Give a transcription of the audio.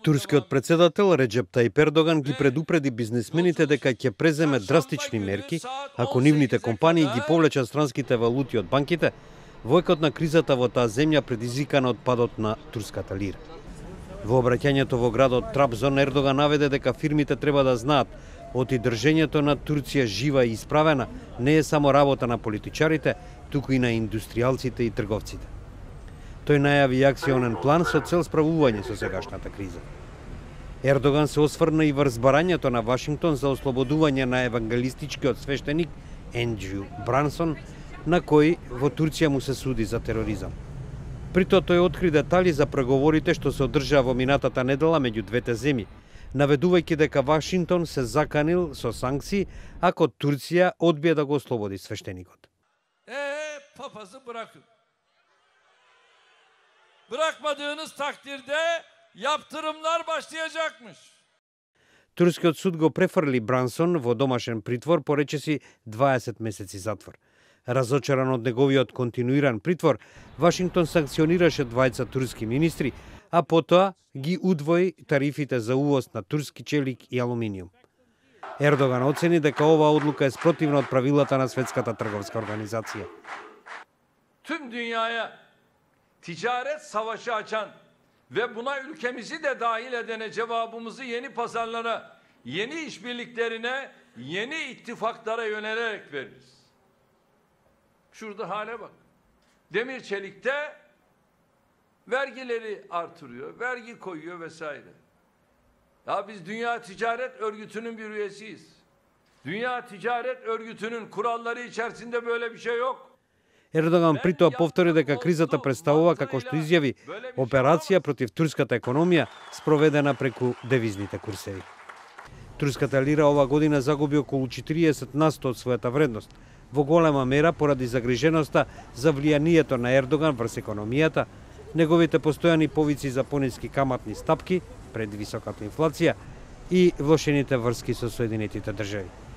Турскиот председател Реджеп Тајип Ердоган ги предупреди бизнисмените дека ќе преземе драстични мерки ако нивните компании ги повлечат странските валути од банките во екот на кризата во таа земја предизвикана од падот на турската лира. Во обраќањето во градот Трабзон Ердоган наведе дека фирмите треба да знаат оти држењето на Турција жива и исправена не е само работа на политичарите, туку и на индустријалците и трговците. Тој најави акционен план со цел справување со сегашната криза. Ердоган се осврна и врз барањето на Вашингтон за ослободување на евангелистичкиот свештеник Ендрю Брансон, на кој во Турција му се суди за тероризам. Прито тој откри детали за преговорите што се одржаа во минатата недела меѓу двете земји, наведувајќи дека Вашингтон се заканил со санкции ако Турција одбие да го ослободи свештеникот. Papazı bırakın. Bırakmadığınız takdirde yaptırımlar başlayacakmış. Турскиот суд го префрли Брансон во домашен притвор по речиси 20 месеци затвор. Разочаран од неговиот континуиран притвор, Вашингтон санкционираше двајца турски министри, а потоа ги удвои тарифите за увоз на турски челик и алуминиум. Ердоган оцени дека оваа одлука е спротивна од правилата на Светската трговска организација. Tüm dünyaya ticaret savaşı açan ve buna ülkemizi de dahil edene cevabımızı yeni pazarlara, yeni işbirliklerine, yeni ittifaklara yönelerek veririz. Şurada hale bak. Demir çelikte vergileri artırıyor, vergi koyuyor vesaire. Ya biz Dünya Ticaret Örgütü'nün bir üyesiyiz. Dünya Ticaret Örgütü'nün kuralları içerisinde böyle bir şey yok. Ердоган притоа повтори дека кризата представува, како што изјави, операција против турската економија спроведена преку девизните курсеви. Турската лира ова година загуби околу 40% од својата вредност, во голема мера поради загриженоста за влијанието на Ердоган врз економијата, неговите постојани повици за пониски каматни стапки пред високата инфлација и влошените врски со Соединетите држави.